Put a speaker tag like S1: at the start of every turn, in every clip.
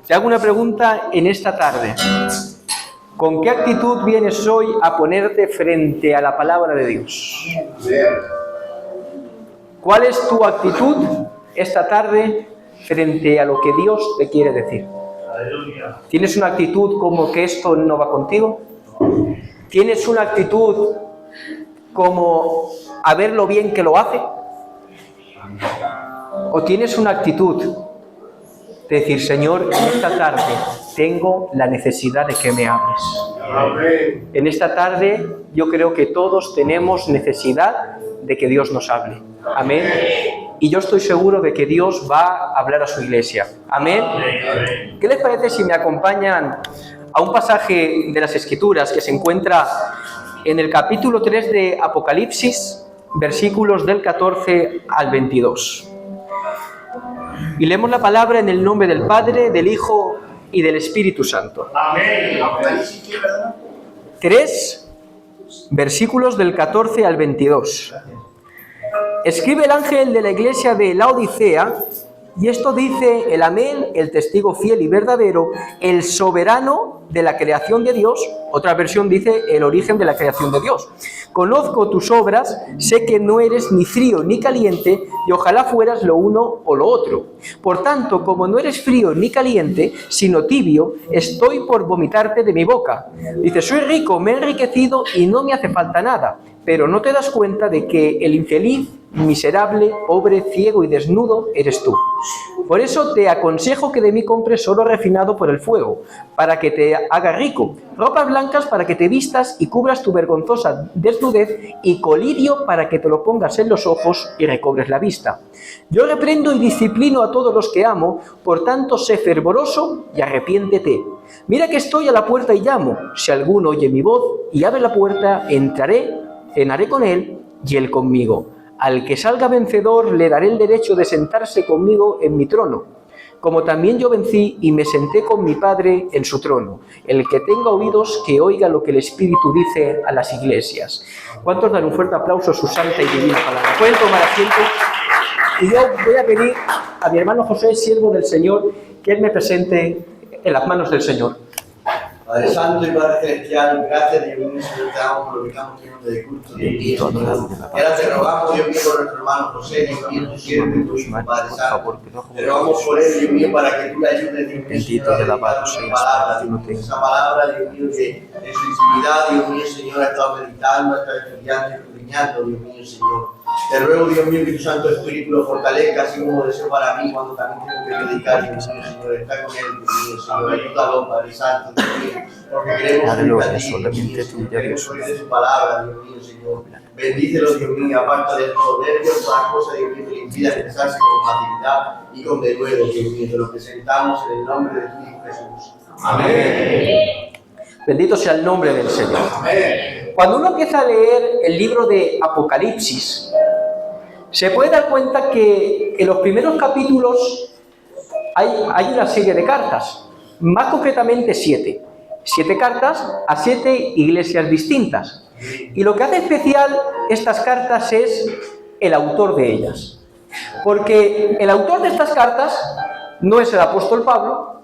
S1: Te hago una pregunta en esta tarde. ¿Con qué actitud vienes hoy a ponerte frente a la palabra de Dios? ¿Cuál es tu actitud esta tarde frente a lo que Dios te quiere decir? ¿Tienes una actitud como que esto no va contigo? ¿Tienes una actitud como a ver lo bien que lo hace? ¿O tienes una actitud de decir, Señor, en esta tarde tengo la necesidad de que me hables? En esta tarde yo creo que todos tenemos necesidad de que Dios nos hable. Amén. Y yo estoy seguro de que Dios va a hablar a su iglesia. Amén. ¿Qué les parece si me acompañan a un pasaje de las Escrituras que se encuentra en el capítulo 3 de Apocalipsis, versículos del 14 al 22? Y leemos la palabra en el nombre del Padre, del Hijo y del Espíritu Santo. Amén. 3 versículos del 14 al 22. Escribe el ángel de la iglesia de Laodicea, y esto dice el Amén, el testigo fiel y verdadero, el soberano de la creación de Dios. Otra versión dice el origen de la creación de Dios. Conozco tus obras, sé que no eres ni frío ni caliente, y ojalá fueras lo uno o lo otro. Por tanto, como no eres frío ni caliente, sino tibio, estoy por vomitarte de mi boca. Dice, soy rico, me he enriquecido y no me hace falta nada. Pero no te das cuenta de que el infeliz, miserable, pobre, ciego y desnudo eres tú. Por eso te aconsejo que de mí compres oro refinado por el fuego, para que te haga rico, ropas blancas para que te vistas y cubras tu vergonzosa desnudez, y colirio para que te lo pongas en los ojos y recobres la vista. Yo reprendo y disciplino a todos los que amo, por tanto sé fervoroso y arrepiéntete. Mira que estoy a la puerta y llamo. Si alguno oye mi voz y abre la puerta, entraré, cenaré con él y él conmigo. Al que salga vencedor le daré el derecho de sentarse conmigo en mi trono, como también yo vencí y me senté con mi Padre en su trono. El que tenga oídos, que oiga lo que el Espíritu dice a las iglesias. ¿Cuántos dan un fuerte aplauso a su santa y divina palabra? Pueden tomar asiento. Y yo voy a pedir a mi hermano José, siervo del Señor, que él me presente en las manos del Señor.
S2: Padre Santo y Padre Celestial, gracias Dios mío, Señor, te damos por lo que estamos teniendo de culto, Dios mío, Señor. Y ahora te rogamos, Dios mío, por nuestro hermano José, Dios mío, tu siervo y tu hijo, Padre Santo. Te rogamos por él, Dios mío, para que tú le ayudes, Dios mío, Señor, a dedicar tu palabra, Dios mío, esa palabra, Dios mío, que en su intimidad, Dios mío, Señor, ha estado meditando, ha estado estudiando, escudriñando, Dios mío, Señor. Te ruego, Dios mío, que tu Santo Espíritu lo fortalezca, así como deseo para mí, cuando también tengo que predicar, Dios mío, Señor, está con él, Dios mío, Señor, ayúdalo, Padre Santo, Dios mío, porque queremos
S1: Aleluya,
S2: a ti,
S1: solamente tú,
S2: queremos oír de su palabra, Dios mío, Señor. Bendícelo, Dios mío, aparte del soberbio, todas cosas, Dios mío, que le impida expresarse con facilidad y con denuedo, Dios mío, te lo presentamos en el nombre de tu Hijo Jesús. Amén.
S1: Bendito sea el nombre del Señor.
S2: Amén.
S1: Cuando uno empieza a leer el libro de Apocalipsis, se puede dar cuenta que en los primeros capítulos hay una serie de cartas, más concretamente 7. 7 cartas a 7 iglesias distintas. Y lo que hace especial estas cartas es el autor de ellas. Porque el autor de estas cartas no es el apóstol Pablo,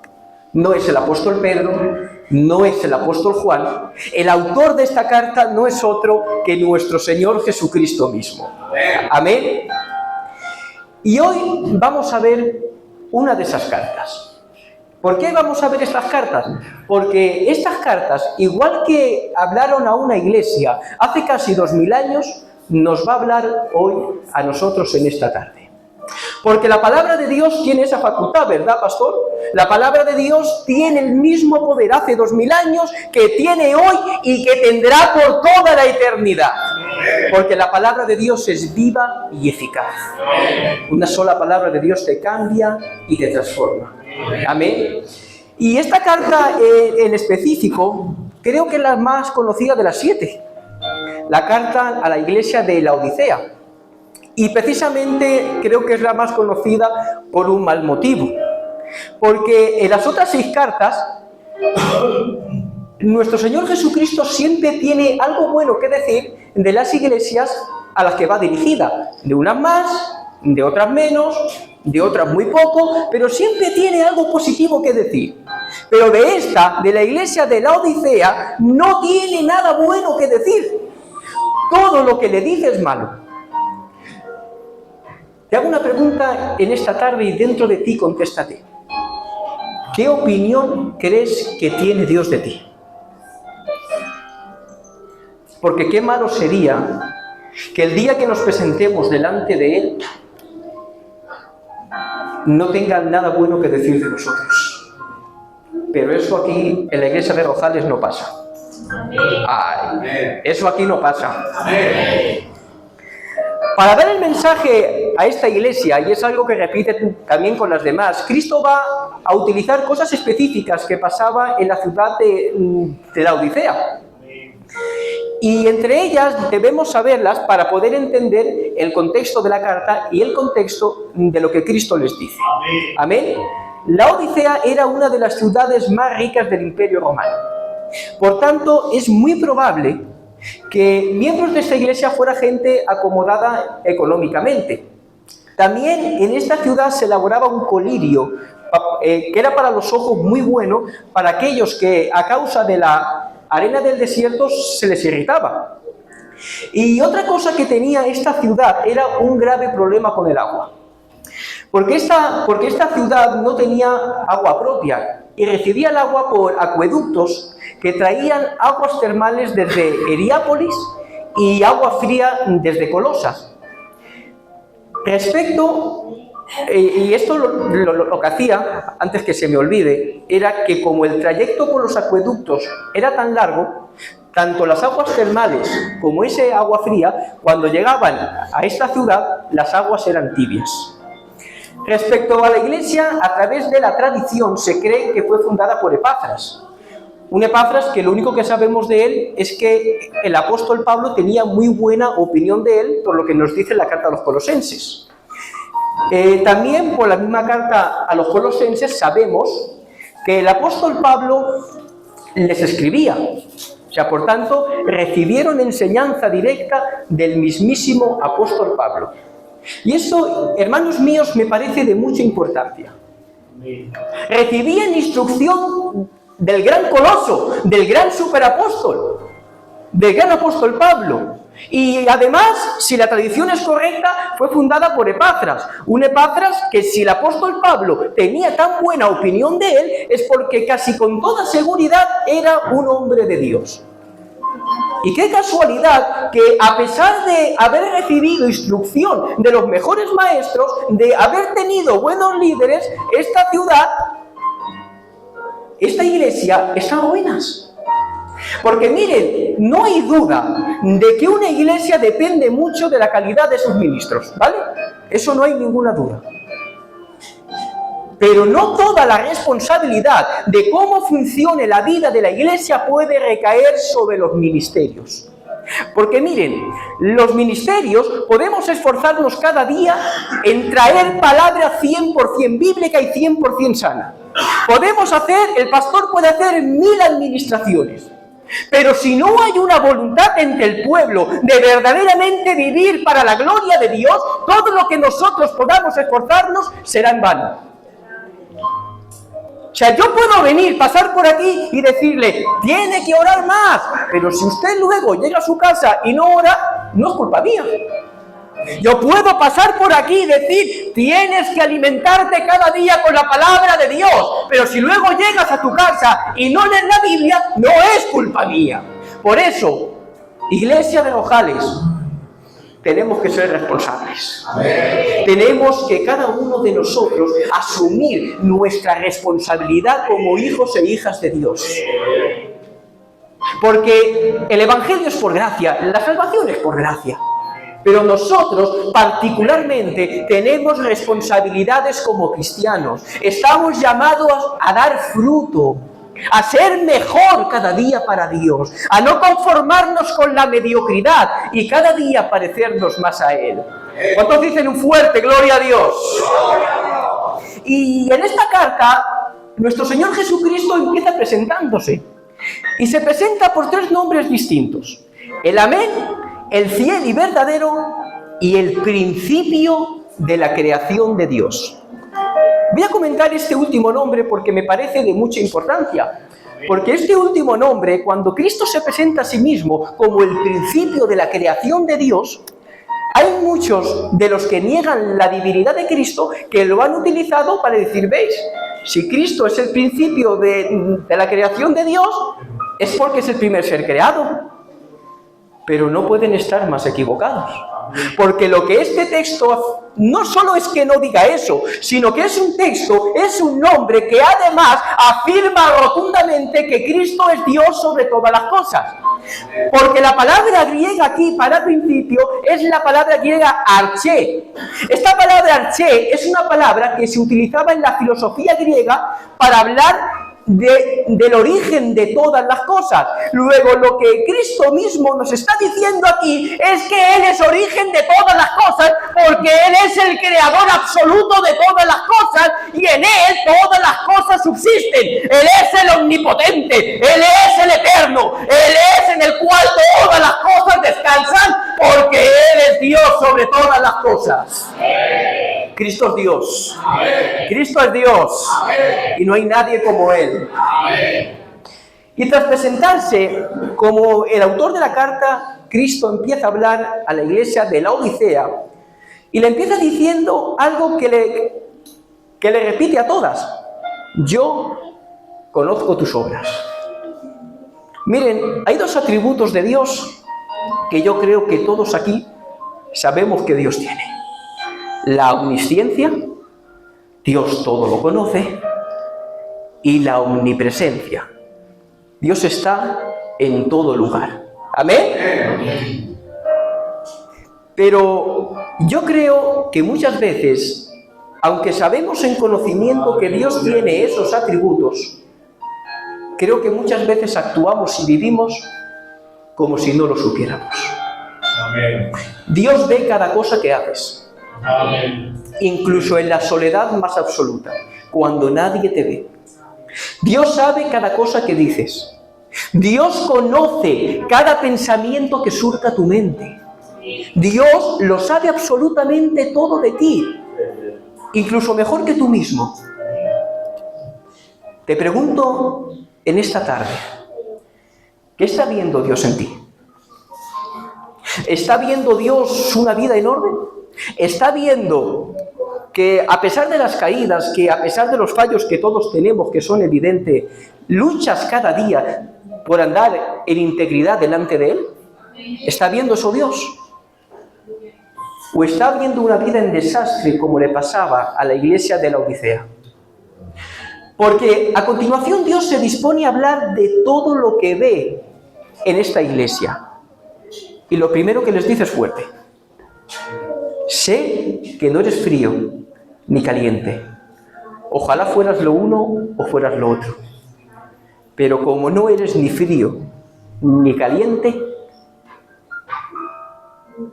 S1: no es el apóstol Pedro, no es el apóstol Juan. El autor de esta carta no es otro que nuestro Señor Jesucristo mismo. Amén. Y hoy vamos a ver una de esas cartas. ¿Por qué vamos a ver estas cartas? Porque estas cartas, igual que hablaron a una iglesia hace casi 2000 años, nos va a hablar hoy a nosotros en esta tarde. Porque la palabra de Dios tiene esa facultad, ¿verdad, pastor? La palabra de Dios tiene el mismo poder hace 2000 años que tiene hoy y que tendrá por toda la eternidad. Porque la palabra de Dios es viva y eficaz. Una sola palabra de Dios te cambia y te transforma. Amén. Y esta carta en específico, creo que es la más conocida de las 7. La carta a la iglesia de Laodicea. Y precisamente creo que es la más conocida por un mal motivo. Porque en las otras 6 cartas, nuestro Señor Jesucristo siempre tiene algo bueno que decir de las iglesias a las que va dirigida. De unas más de otras menos, de otras muy poco, pero siempre tiene algo positivo que decir. Pero de esta, de la iglesia de Laodicea, no tiene nada bueno que decir. Todo lo que le dice es malo. Te hago una pregunta en esta tarde y dentro de ti contéstate. ¿Qué opinión crees que tiene Dios de ti? Porque qué malo sería que el día que nos presentemos delante de Él no tengan nada bueno que decir de nosotros. Pero eso aquí en la iglesia de Rojales no pasa. Ay, eso aquí no pasa. Para dar el mensaje a esta iglesia, y es algo que repite también con las demás, Cristo va a utilizar cosas específicas que pasaba en la ciudad de Laodicea. Y entre ellas debemos saberlas para poder entender el contexto de la carta y el contexto de lo que Cristo les dice. Amén. Laodicea era una de las ciudades más ricas del Imperio Romano. Por tanto, es muy probable que miembros de esta iglesia fuera gente acomodada económicamente. También en esta ciudad se elaboraba un colirio, que era para los ojos muy bueno para aquellos que a causa de la arena del desierto se les irritaba. Y otra cosa que tenía esta ciudad era un grave problema con el agua. Porque esta ciudad no tenía agua propia y recibía el agua por acueductos que traían aguas termales desde Heriápolis y agua fría desde Colosas. Y esto lo que hacía, antes que se me olvide, era que como el trayecto por los acueductos era tan largo, tanto las aguas termales como ese agua fría, cuando llegaban a esta ciudad, las aguas eran tibias. Respecto a la iglesia, a través de la tradición se cree que fue fundada por Epafras. Un Epafras que lo único que sabemos de él es que el apóstol Pablo tenía muy buena opinión de él, por lo que nos dice la carta a los Colosenses. También por la misma carta a los Colosenses sabemos que el apóstol Pablo les escribía. O sea, por tanto, recibieron enseñanza directa del mismísimo apóstol Pablo. Y esto, hermanos míos, me parece de mucha importancia. Recibían instrucción del gran coloso, del gran superapóstol, del gran apóstol Pablo. Y además, si la tradición es correcta, fue fundada por Epafras. Un Epafras que, si el apóstol Pablo tenía tan buena opinión de él, es porque casi con toda seguridad era un hombre de Dios. Y qué casualidad que, a pesar de haber recibido instrucción de los mejores maestros, de haber tenido buenos líderes, esta ciudad, esta iglesia, está en ruinas. Porque miren, no hay duda de que una iglesia depende mucho de la calidad de sus ministros, ¿vale? Eso no hay ninguna duda. Pero no toda la responsabilidad de cómo funcione la vida de la iglesia puede recaer sobre los ministerios. Porque miren, los ministerios podemos esforzarnos cada día en traer palabra 100% bíblica y 100% sana. El pastor puede hacer 1000 administraciones. Pero si no hay una voluntad entre el pueblo de verdaderamente vivir para la gloria de Dios, todo lo que nosotros podamos esforzarnos será en vano. O sea, yo puedo venir, pasar por aquí y decirle, tiene que orar más, pero si usted luego llega a su casa y no ora, no es culpa mía. Yo puedo pasar por aquí y decir, tienes que alimentarte cada día con la palabra de Dios, pero si luego llegas a tu casa y no lees la Biblia, no es culpa mía. Por eso, iglesia de Rojales, tenemos que ser responsables. Amén. Tenemos que cada uno de nosotros asumir nuestra responsabilidad como hijos e hijas de Dios. Porque el Evangelio es por gracia, la salvación es por gracia. Pero nosotros particularmente tenemos responsabilidades como cristianos. Estamos llamados a dar fruto, a ser mejor cada día para Dios, a no conformarnos con la mediocridad y cada día parecernos más a Él. ¿Cuántos dicen un fuerte gloria a Dios? Y en esta carta, nuestro Señor Jesucristo empieza presentándose. Y se presenta por 3 nombres distintos: el Amén, el fiel y verdadero, y el principio de la creación de Dios. Voy a comentar este último nombre porque me parece de mucha importancia. Porque este último nombre, cuando Cristo se presenta a sí mismo como el principio de la creación de Dios, hay muchos de los que niegan la divinidad de Cristo que lo han utilizado para decir, ¿veis? Si Cristo es el principio de la creación de Dios, es porque es el primer ser creado. Pero no pueden estar más equivocados. Porque lo que este texto no solo es que no diga eso, sino que es un texto, es un nombre que además afirma rotundamente que Cristo es Dios sobre todas las cosas. Porque la palabra griega aquí para principio es la palabra griega arché. Esta palabra arché es una palabra que se utilizaba en la filosofía griega para hablar del origen de todas las cosas. Luego, lo que Cristo mismo nos está diciendo aquí es que Él es origen de todas las cosas, porque Él es el creador absoluto de todas las cosas, y en Él todas las cosas subsisten. Él es el omnipotente, Él es el eterno, Él es en el cual todas las cosas descansan, porque Él es Dios sobre todas las cosas. Cristo es Dios. Cristo es Dios. Y no hay nadie como Él. Y tras presentarse como el autor de la carta, Cristo empieza a hablar a la iglesia de Laodicea y le empieza diciendo algo que le repite a todas: yo conozco tus obras. Miren, hay dos atributos de Dios que yo creo que todos aquí sabemos que Dios tiene: la omnisciencia, Dios todo lo conoce, y la omnipresencia. Dios está en todo lugar. ¿Amén? Pero yo creo que muchas veces, aunque sabemos en conocimiento que Dios tiene esos atributos, creo que muchas veces actuamos y vivimos como si no lo supiéramos.
S3: Amén.
S1: Dios ve cada cosa que haces.
S3: Amén.
S1: Incluso en la soledad más absoluta, cuando nadie te ve. Dios sabe cada cosa que dices. Dios conoce cada pensamiento que surca tu mente. Dios lo sabe absolutamente todo de ti, incluso mejor que tú mismo. Te pregunto en esta tarde, ¿qué está viendo Dios en ti? ¿Está viendo Dios una vida enorme? ¿Está viendo que a pesar de las caídas, que a pesar de los fallos que todos tenemos, que son evidentes, luchas cada día por andar en integridad delante de Él? ¿Está viendo eso Dios? ¿O está viendo una vida en desastre como le pasaba a la iglesia de Laodicea? Porque a continuación Dios se dispone a hablar de todo lo que ve en esta iglesia. Y lo primero que les dice es fuerte: sé que no eres frío ni caliente. Ojalá fueras lo uno o fueras lo otro. Pero como no eres ni frío ni caliente,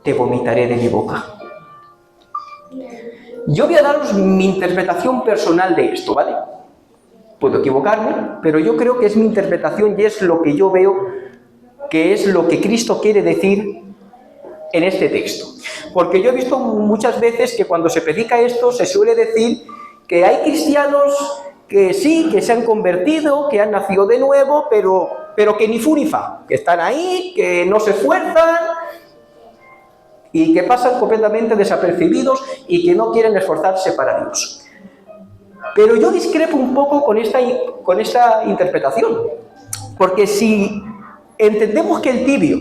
S1: te vomitaré de mi boca. Yo voy a daros mi interpretación personal de esto, ¿vale? Puedo equivocarme, pero yo creo que es mi interpretación y es lo que yo veo que es lo que Cristo quiere decir en este texto. Porque yo he visto muchas veces que cuando se predica esto se suele decir que hay cristianos que sí, que se han convertido, que han nacido de nuevo, pero que ni fu ni fa, que están ahí, que no se esfuerzan y que pasan completamente desapercibidos y que no quieren esforzarse para Dios. Pero yo discrepo un poco con esta interpretación, porque si entendemos que el tibio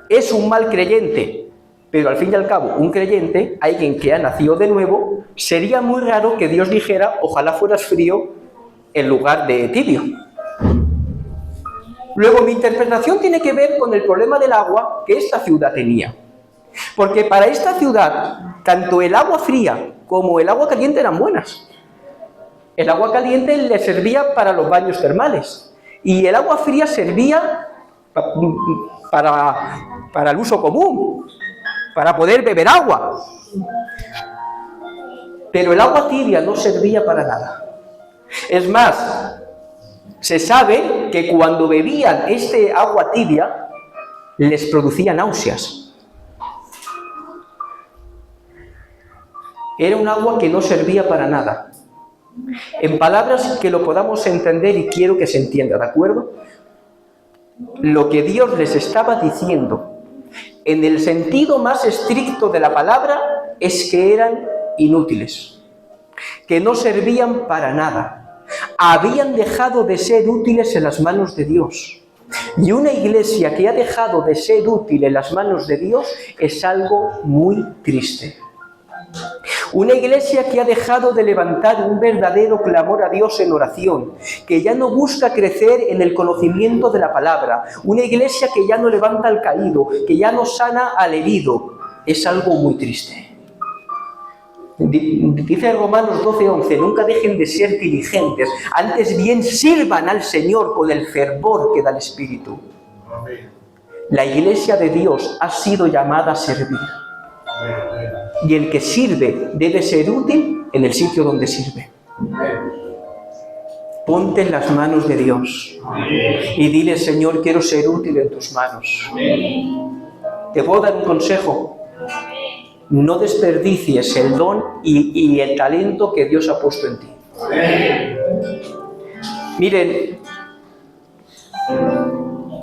S1: es un mal creyente, pero al fin y al cabo un creyente, alguien que ha nacido de nuevo, sería muy raro que Dios dijera: ojalá fueras frío en lugar de tibio. Luego, mi interpretación tiene que ver con el problema del agua que esta ciudad tenía. Porque para esta ciudad, tanto el agua fría como el agua caliente eran buenas. El agua caliente le servía para los baños termales y el agua fría servía para el uso común, para poder beber agua. Pero el agua tibia no servía para nada. Es más, se sabe que cuando bebían este agua tibia les producía náuseas. Era un agua que no servía para nada. En palabras que lo podamos entender y quiero que se entienda, ¿de acuerdo? Lo que Dios les estaba diciendo, en el sentido más estricto de la palabra, es que eran inútiles, que no servían para nada. Habían dejado de ser útiles en las manos de Dios. Y una iglesia que ha dejado de ser útil en las manos de Dios es algo muy triste. Una iglesia que ha dejado de levantar un verdadero clamor a Dios en oración, que ya no busca crecer en el conocimiento de la palabra, una iglesia que ya no levanta al caído, que ya no sana al herido, es algo muy triste. Dice Romanos 12:11, nunca dejen de ser diligentes, antes bien sirvan al Señor con el fervor que da el Espíritu. La iglesia de Dios ha sido llamada a servir. Y el que sirve debe ser útil en el sitio donde sirve. Ponte en las manos de Dios y dile, Señor, quiero ser útil en tus manos. Te puedo dar un consejo. No desperdicies el don y el talento que Dios ha puesto en ti. Miren,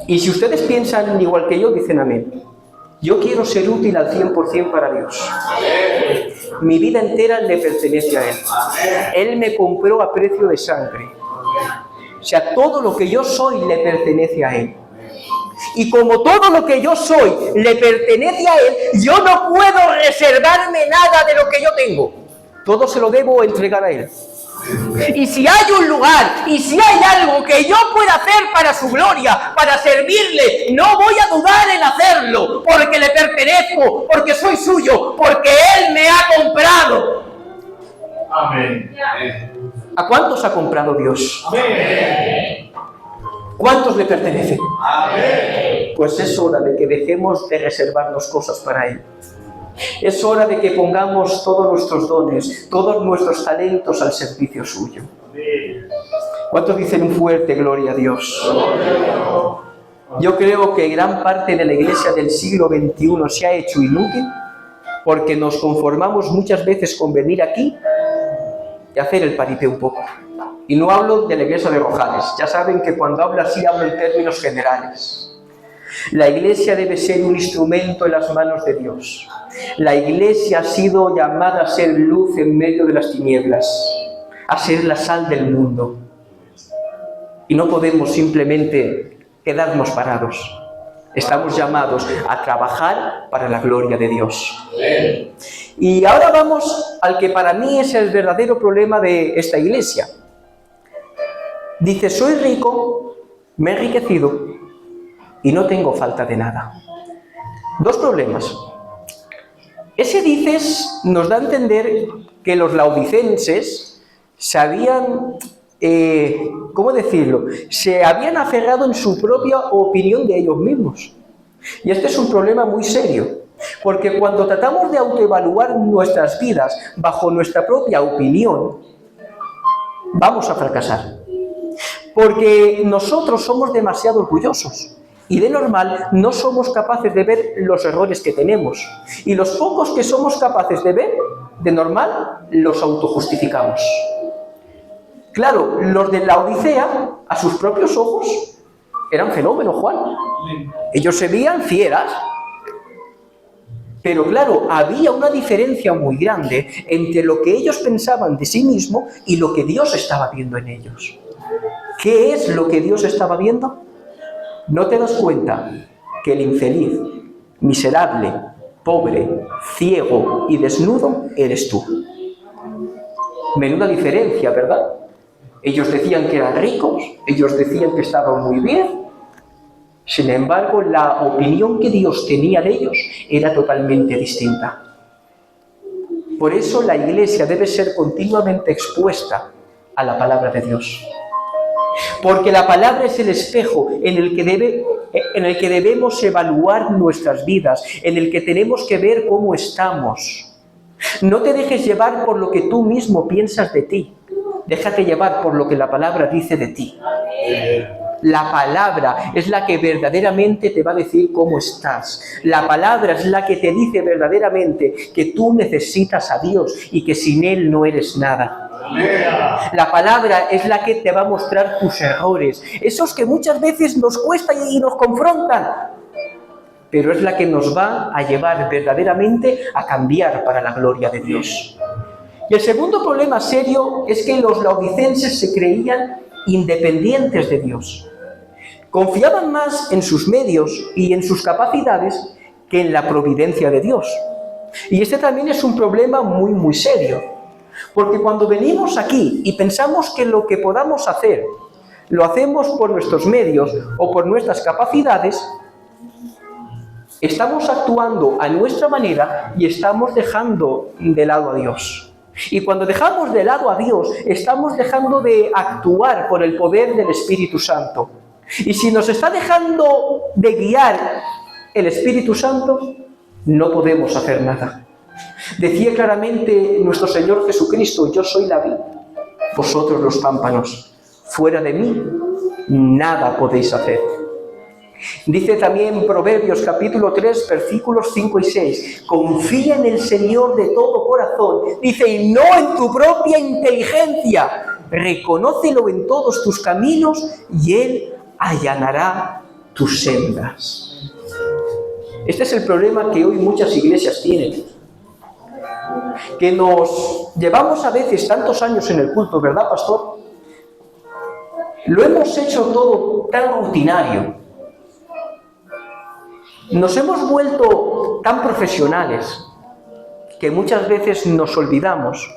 S1: y si ustedes piensan igual que yo, dicen amén. Yo quiero ser útil al 100% para Dios. Mi vida entera le pertenece a Él. Él me compró a precio de sangre. O sea, todo lo que yo soy le pertenece a Él. Y como todo lo que yo soy le pertenece a Él, yo no puedo reservarme nada de lo que yo tengo. Todo se lo debo entregar a Él. Y si hay un lugar, y si hay algo que yo pueda hacer para su gloria, para servirle, no voy a dudar en hacerlo, porque le pertenezco, porque soy suyo, porque Él me ha comprado.
S3: Amén.
S1: ¿A cuántos ha comprado Dios?
S3: Amén.
S1: ¿Cuántos le pertenecen?
S3: Amén.
S1: Pues es hora de que dejemos de reservarnos cosas para Él. Es hora de que pongamos todos nuestros dones, todos nuestros talentos al servicio suyo. ¿Cuántos dicen un fuerte gloria a Dios? Yo creo que gran parte de la iglesia del siglo XXI se ha hecho inútil porque nos conformamos muchas veces con venir aquí y hacer el paripé un poco. Y no hablo de la iglesia de Rojales. Ya saben que cuando hablo así hablo en términos generales. La iglesia debe ser un instrumento en las manos de Dios. La iglesia ha sido llamada a ser luz en medio de las tinieblas, a ser la sal del mundo. Y no podemos simplemente quedarnos parados. Estamos llamados a trabajar para la gloria de Dios. Y ahora vamos al que para mí es el verdadero problema de esta iglesia. Dice, soy rico, me he enriquecido y no tengo falta de nada. Dos problemas. Ese dices nos da a entender que los laodicenses se habían, ¿cómo decirlo? Se habían aferrado en su propia opinión de ellos mismos. Y este es un problema muy serio, porque cuando tratamos de autoevaluar nuestras vidas bajo nuestra propia opinión, vamos a fracasar. Porque nosotros somos demasiado orgullosos. Y de normal no somos capaces de ver los errores que tenemos. Y los pocos que somos capaces de ver, de normal, los autojustificamos. Claro, los de la Odisea, a sus propios ojos, eran fenómenos, Juan. Ellos se veían fieras. Pero claro, había una diferencia muy grande entre lo que ellos pensaban de sí mismos y lo que Dios estaba viendo en ellos. ¿Qué es lo que Dios estaba viendo? ¿No te das cuenta que el infeliz, miserable, pobre, ciego y desnudo eres tú? Menuda diferencia, ¿verdad? Ellos decían que eran ricos, ellos decían que estaban muy bien. Sin embargo, la opinión que Dios tenía de ellos era totalmente distinta. Por eso la iglesia debe ser continuamente expuesta a la palabra de Dios. Porque la palabra es el espejo en el que debemos evaluar nuestras vidas, en el que tenemos que ver cómo estamos. No te dejes llevar por lo que tú mismo piensas de ti. Déjate llevar por lo que la palabra dice de ti. La palabra es la que verdaderamente te va a decir cómo estás. La palabra es la que te dice verdaderamente que tú necesitas a Dios y que sin Él no eres nada. La palabra es la que te va a mostrar tus errores, esos que muchas veces nos cuesta y nos confrontan, pero es la que nos va a llevar verdaderamente a cambiar para la gloria de Dios. Y el segundo problema serio es que los laodicenses se creían independientes de Dios. Confiaban más en sus medios y en sus capacidades que en la providencia de Dios. Y este también es un problema muy, muy serio. Porque cuando venimos aquí y pensamos que lo que podamos hacer lo hacemos por nuestros medios o por nuestras capacidades, estamos actuando a nuestra manera y estamos dejando de lado a Dios. Y cuando dejamos de lado a Dios, estamos dejando de actuar por el poder del Espíritu Santo. Y si nos está dejando de guiar el Espíritu Santo, no podemos hacer nada. Decía claramente nuestro Señor Jesucristo: yo soy la vid, vosotros los pámpanos. Fuera de mí, nada podéis hacer. Dice también Proverbios capítulo 3, versículos 5 y 6. Confía en el Señor de todo corazón. Dice, y no en tu propia inteligencia. Reconócelo en todos tus caminos y Él allanará tus sendas. Este es el problema que hoy muchas iglesias tienen. Que nos llevamos a veces tantos años en el culto, ¿verdad, pastor? Lo hemos hecho todo tan rutinario. Nos hemos vuelto tan profesionales que muchas veces nos olvidamos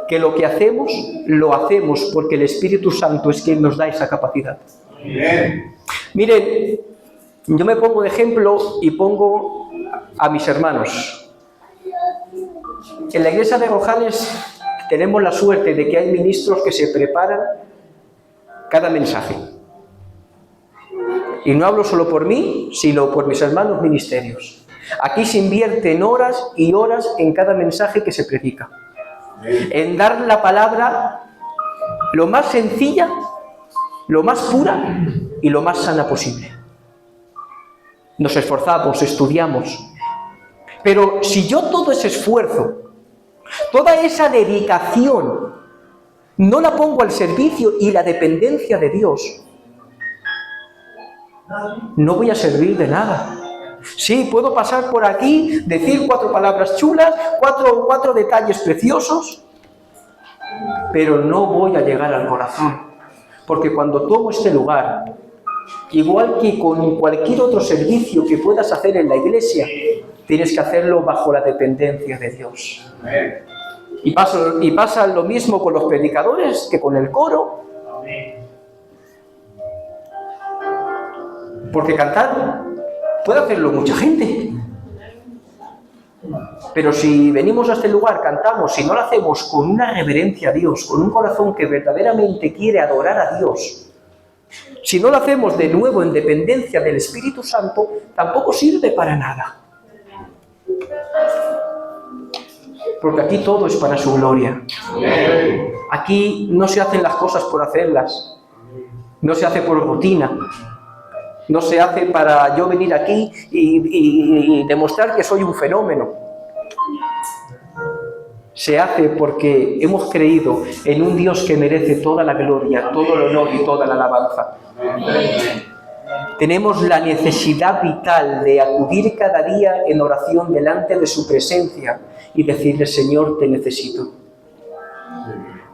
S1: que lo que hacemos, lo hacemos porque el Espíritu Santo es quien nos da esa capacidad. Bien. Miren, yo me pongo de ejemplo y pongo a mis hermanos. En la iglesia de Rojales tenemos la suerte de que hay ministros que se preparan cada mensaje. Y no hablo solo por mí, sino por mis hermanos ministerios. Aquí se invierten horas y horas en cada mensaje que se predica. En dar la palabra lo más sencilla, lo más pura y lo más sana posible. Nos esforzamos, estudiamos. Pero si yo todo ese esfuerzo, toda esa dedicación, no la pongo al servicio y la dependencia de Dios, no voy a servir de nada. Sí, puedo pasar por aquí, decir 4 palabras chulas, cuatro detalles preciosos, pero no voy a llegar al corazón. Porque cuando tomo este lugar, igual que con cualquier otro servicio que puedas hacer en la iglesia, tienes que hacerlo bajo la dependencia de Dios. Y pasa lo mismo con los predicadores que con el coro. Porque cantar puede hacerlo mucha gente. Pero si venimos a este lugar, cantamos, si no lo hacemos con una reverencia a Dios, con un corazón que verdaderamente quiere adorar a Dios, si no lo hacemos de nuevo en dependencia del Espíritu Santo, tampoco sirve para nada. Porque aquí todo es para su gloria. Aquí no se hacen las cosas por hacerlas. No se hace por rutina. No se hace para yo venir aquí y demostrar que soy un fenómeno. Se hace porque hemos creído en un Dios que merece toda la gloria, todo el honor y toda la alabanza. Tenemos la necesidad vital de acudir cada día en oración delante de su presencia y decirle, Señor, te necesito.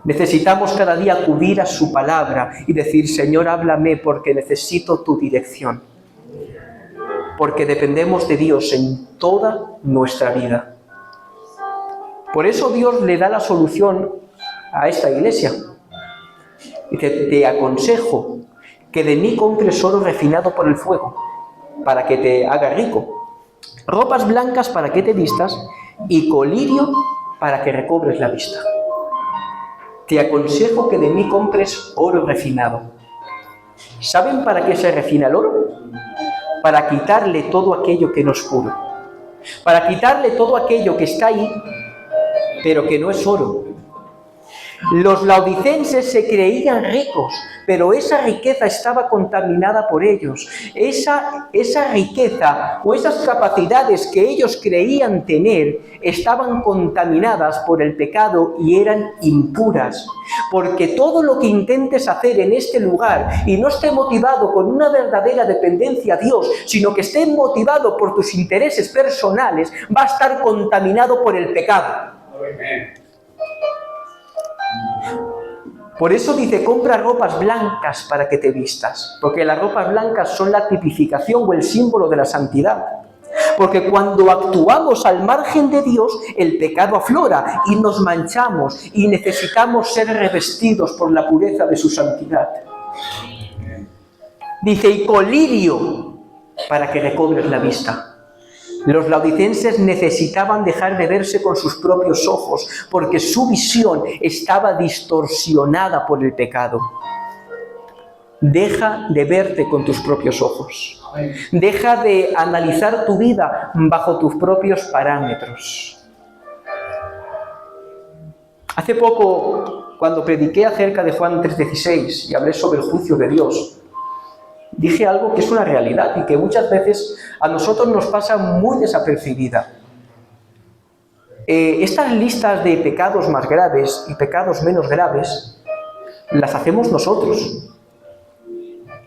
S1: Necesitamos cada día acudir a su palabra y decir, Señor, háblame porque necesito tu dirección. Porque dependemos de Dios en toda nuestra vida. Por eso Dios le da la solución a esta iglesia. Dice, te aconsejo que de mí compres oro refinado por el fuego, para que te haga rico, ropas blancas para que te vistas y colirio para que recobres la vista. Te aconsejo que de mí compres oro refinado. ¿Saben para qué se refina el oro? Para quitarle todo aquello que no es puro. Para quitarle todo aquello que está ahí, pero que no es oro. Los laodicenses se creían ricos, pero esa riqueza estaba contaminada por ellos. Esa riqueza o esas capacidades que ellos creían tener estaban contaminadas por el pecado y eran impuras. Porque todo lo que intentes hacer en este lugar y no esté motivado con una verdadera dependencia a Dios, sino que esté motivado por tus intereses personales, va a estar contaminado por el pecado. Por eso dice, compra ropas blancas para que te vistas, porque las ropas blancas son la tipificación o el símbolo de la santidad. Porque cuando actuamos al margen de Dios, el pecado aflora y nos manchamos y necesitamos ser revestidos por la pureza de su santidad. Dice, y colirio para que recobres la vista. Los laodicenses necesitaban dejar de verse con sus propios ojos, porque su visión estaba distorsionada por el pecado. Deja de verte con tus propios ojos. Deja de analizar tu vida bajo tus propios parámetros. Hace poco, cuando prediqué acerca de Juan 3:16 y hablé sobre el juicio de Dios, dije algo que es una realidad y que muchas veces a nosotros nos pasa muy desapercibida. Estas listas de pecados más graves y pecados menos graves las hacemos nosotros,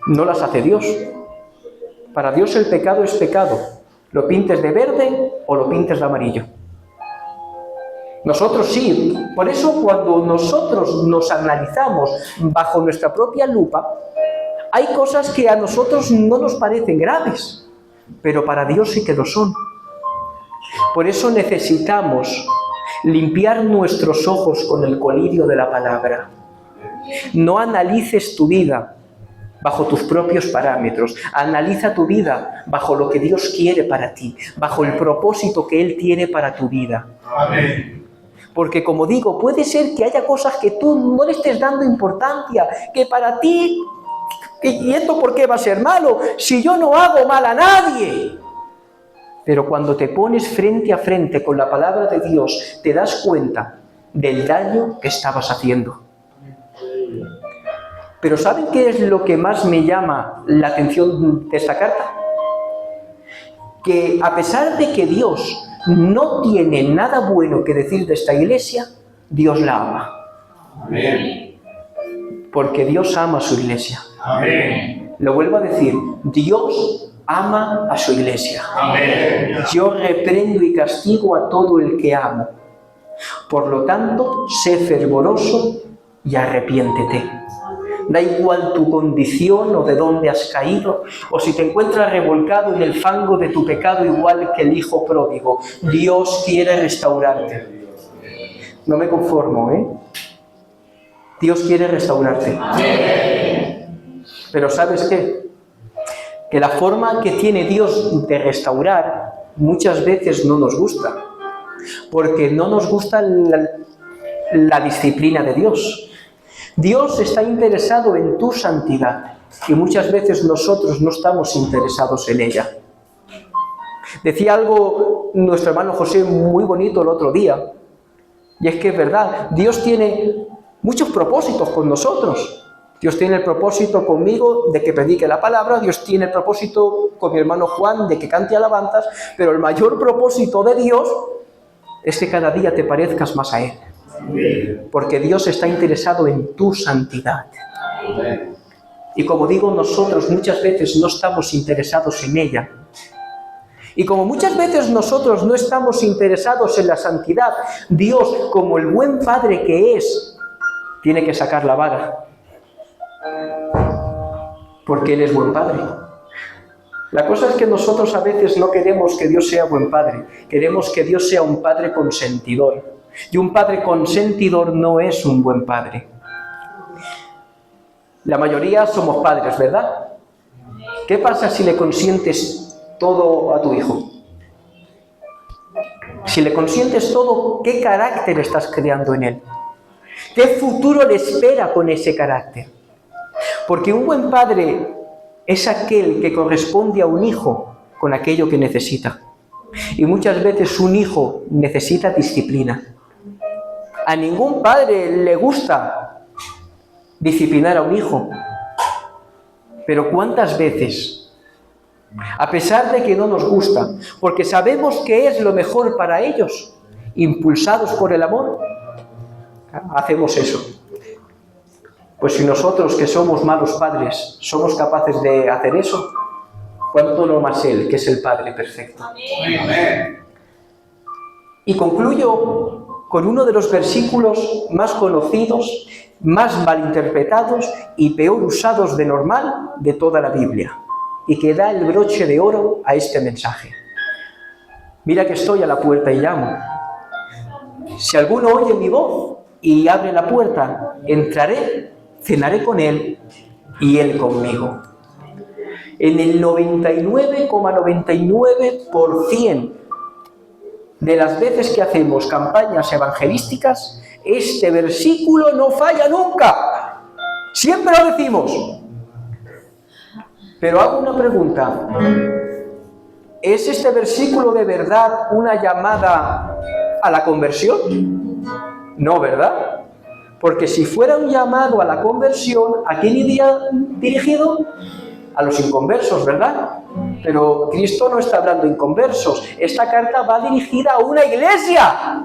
S1: no las hace Dios. Para Dios el pecado es pecado, lo pintes de verde o lo pintes de amarillo. Nosotros sí, por eso cuando nosotros nos analizamos bajo nuestra propia lupa, hay cosas que a nosotros no nos parecen graves, pero para Dios sí que lo son. Por eso necesitamos limpiar nuestros ojos con el colirio de la palabra. No analices tu vida bajo tus propios parámetros. Analiza tu vida bajo lo que Dios quiere para ti, bajo el propósito que Él tiene para tu vida.
S3: Amén.
S1: Porque como digo, puede ser que haya cosas que tú no le estés dando importancia, que para ti, ¿y esto por qué va a ser malo? Si yo no hago mal a nadie. Pero cuando te pones frente a frente con la palabra de Dios, te das cuenta del daño que estabas haciendo. Pero ¿saben qué es lo que más me llama la atención de esta carta? Que a pesar de que Dios no tiene nada bueno que decir de esta iglesia, Dios la ama.
S3: Amén.
S1: Porque Dios ama a su iglesia.
S3: Amén.
S1: Lo vuelvo a decir, Dios ama a su iglesia.
S3: Amén.
S1: Yo reprendo y castigo a todo el que amo. Por lo tanto, sé fervoroso y arrepiéntete. Da igual tu condición o de dónde has caído, o si te encuentras revolcado en el fango de tu pecado igual que el hijo pródigo. Dios quiere restaurarte. No me conformo, ¿eh? Dios quiere restaurarte. Pero ¿sabes qué? Que la forma que tiene Dios de restaurar muchas veces no nos gusta. Porque no nos gusta la disciplina de Dios. Dios está interesado en tu santidad y muchas veces nosotros no estamos interesados en ella. Decía algo nuestro hermano José muy bonito el otro día, y es que es verdad, Dios tiene muchos propósitos con nosotros. Dios tiene el propósito conmigo de que predique la palabra, Dios tiene el propósito con mi hermano Juan de que cante alabanzas, pero el mayor propósito de Dios es que cada día te parezcas más a Él. Porque Dios está interesado en tu santidad. Y como digo, nosotros muchas veces no estamos interesados en ella. Y como muchas veces nosotros no estamos interesados en la santidad, Dios, como el buen Padre que es, tiene que sacar la vara. Porque Él es buen Padre. La cosa es que nosotros a veces no queremos que Dios sea buen Padre. Queremos que Dios sea un Padre consentidor. Y un padre consentidor no es un buen padre. La mayoría somos padres, ¿verdad? ¿Qué pasa si le consientes todo a tu hijo? Si le consientes todo, ¿qué carácter estás creando en él? ¿Qué futuro le espera con ese carácter? Porque un buen padre es aquel que corresponde a un hijo con aquello que necesita. Y muchas veces un hijo necesita disciplina. A ningún padre le gusta disciplinar a un hijo. Pero ¿cuántas veces, a pesar de que no nos gusta, porque sabemos que es lo mejor para ellos, impulsados por el amor, hacemos eso? Pues si nosotros, que somos malos padres, somos capaces de hacer eso, ¿cuánto no más Él, que es el Padre perfecto?
S3: Amén.
S1: Y concluyo con uno de los versículos más conocidos, más malinterpretados y peor usados de normal de toda la Biblia, y que da el broche de oro a este mensaje. Mira que estoy a la puerta y llamo. Si alguno oye mi voz y abre la puerta, entraré, cenaré con él y él conmigo. En el 99,99% de las veces que hacemos campañas evangelísticas, este versículo no falla nunca. Siempre lo decimos. Pero hago una pregunta. ¿Es este versículo de verdad una llamada a la conversión? No, ¿verdad? Porque si fuera un llamado a la conversión, ¿a quién iría dirigido? A los inconversos, ¿verdad? Pero Cristo no está hablando de inconversos. Esta carta va dirigida a una iglesia.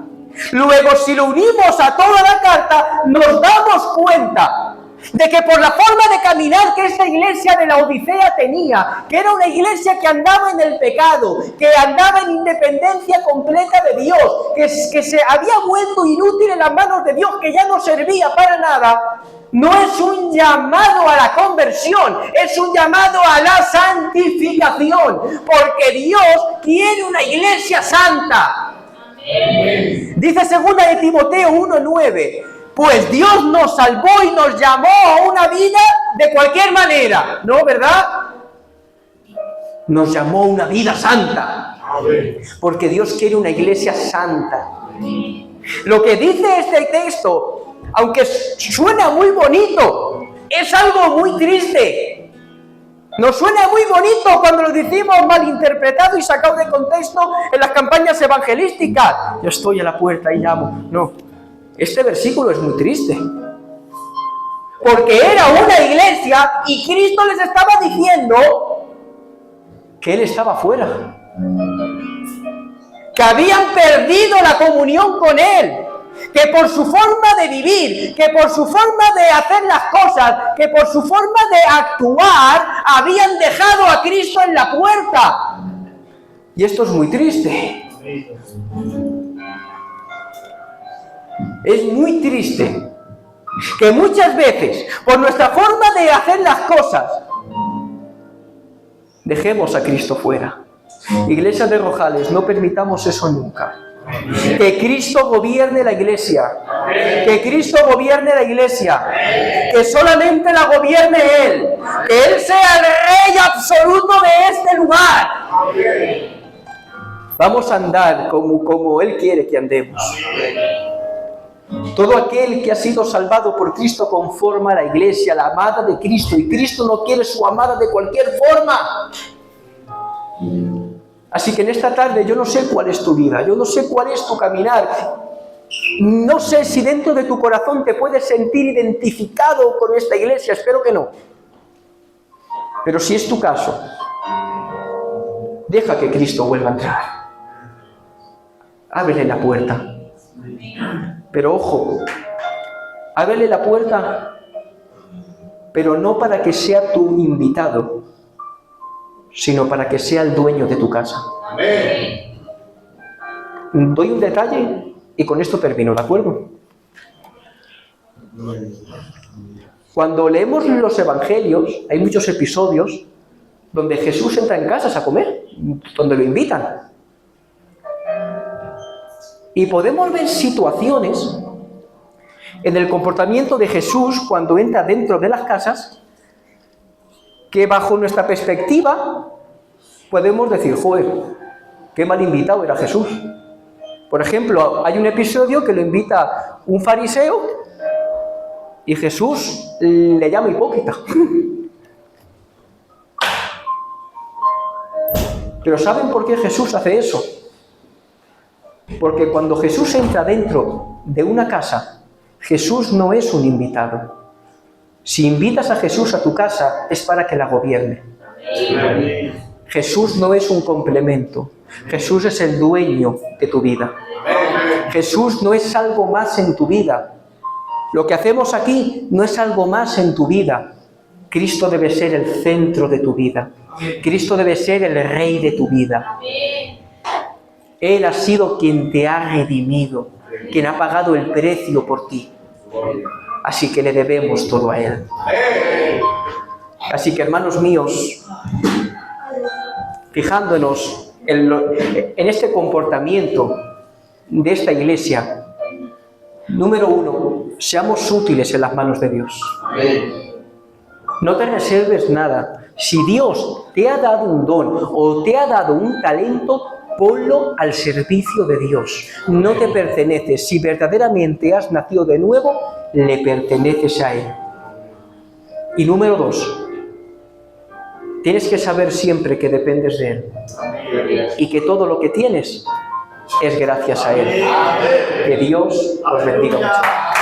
S1: Luego, si lo unimos a toda la carta, nos damos cuenta de que por la forma de caminar que esta iglesia de la Odisea tenía, que era una iglesia que andaba en el pecado, que andaba en independencia completa de Dios, que se había vuelto inútil en las manos de Dios, que ya no servía para nada, no es un llamado a la conversión, es un llamado a la santificación, porque Dios quiere una iglesia santa. Amén. Dice 2 de Timoteo 1:9, pues Dios nos salvó y nos llamó a una vida de cualquier manera, ¿no, verdad? Nos llamó a una vida santa, porque Dios quiere una iglesia santa. Lo que dice este texto, aunque suena muy bonito, es algo muy triste. Nos suena muy bonito cuando lo decimos malinterpretado y sacado de contexto en las campañas evangelísticas. Yo estoy a la puerta y llamo. No, este versículo es muy triste. Porque era una iglesia y Cristo les estaba diciendo que Él estaba fuera. Que habían perdido la comunión con Él. Que por su forma de vivir, que por su forma de hacer las cosas, que por su forma de actuar, habían dejado a Cristo en la puerta. Y esto es muy triste. Es muy triste que muchas veces, por nuestra forma de hacer las cosas, dejemos a Cristo fuera. Iglesia de Rojales, no permitamos eso nunca. Que Cristo gobierne la iglesia. Que Cristo gobierne la iglesia. Que solamente la gobierne Él. Que Él sea el Rey absoluto de este lugar. Vamos a andar como Él quiere que andemos. Todo aquel que ha sido salvado por Cristo conforma a la iglesia, la amada de Cristo. Y Cristo no quiere su amada de cualquier forma. Así que en esta tarde yo no sé cuál es tu vida, yo no sé cuál es tu caminar. No sé si dentro de tu corazón te puedes sentir identificado con esta iglesia, espero que no. Pero si es tu caso, deja que Cristo vuelva a entrar. Ábrele la puerta. Pero ojo, ábrele la puerta, pero no para que sea tu invitado, sino para que sea el dueño de tu casa.
S3: Amén.
S1: Doy un detalle y con esto termino, ¿de acuerdo? Cuando leemos los evangelios, hay muchos episodios donde Jesús entra en casas a comer, donde lo invitan. Y podemos ver situaciones en el comportamiento de Jesús cuando entra dentro de las casas que bajo nuestra perspectiva podemos decir, joder, qué mal invitado era Jesús. Por ejemplo, hay un episodio que lo invita un fariseo y Jesús le llama hipócrita. Pero ¿saben por qué Jesús hace eso? Porque cuando Jesús entra dentro de una casa, Jesús no es un invitado. Si invitas a Jesús a tu casa, es para que la gobierne. Jesús no es un complemento. Jesús es el dueño de tu vida. Jesús no es algo más en tu vida. Lo que hacemos aquí no es algo más en tu vida. Cristo debe ser el centro de tu vida. Cristo debe ser el rey de tu vida. Él ha sido quien te ha redimido, quien ha pagado el precio por ti. Así que le debemos todo a Él. Así que, hermanos míos, fijándonos en este comportamiento de esta iglesia, número 1, seamos útiles en las manos de Dios. No te reserves nada. Si Dios te ha dado un don o te ha dado un talento, ponlo al servicio de Dios. No te perteneces. Si verdaderamente has nacido de nuevo, le perteneces a Él. Y número 2, tienes que saber siempre que dependes de Él y que todo lo que tienes es gracias a Él. Que Dios os bendiga mucho.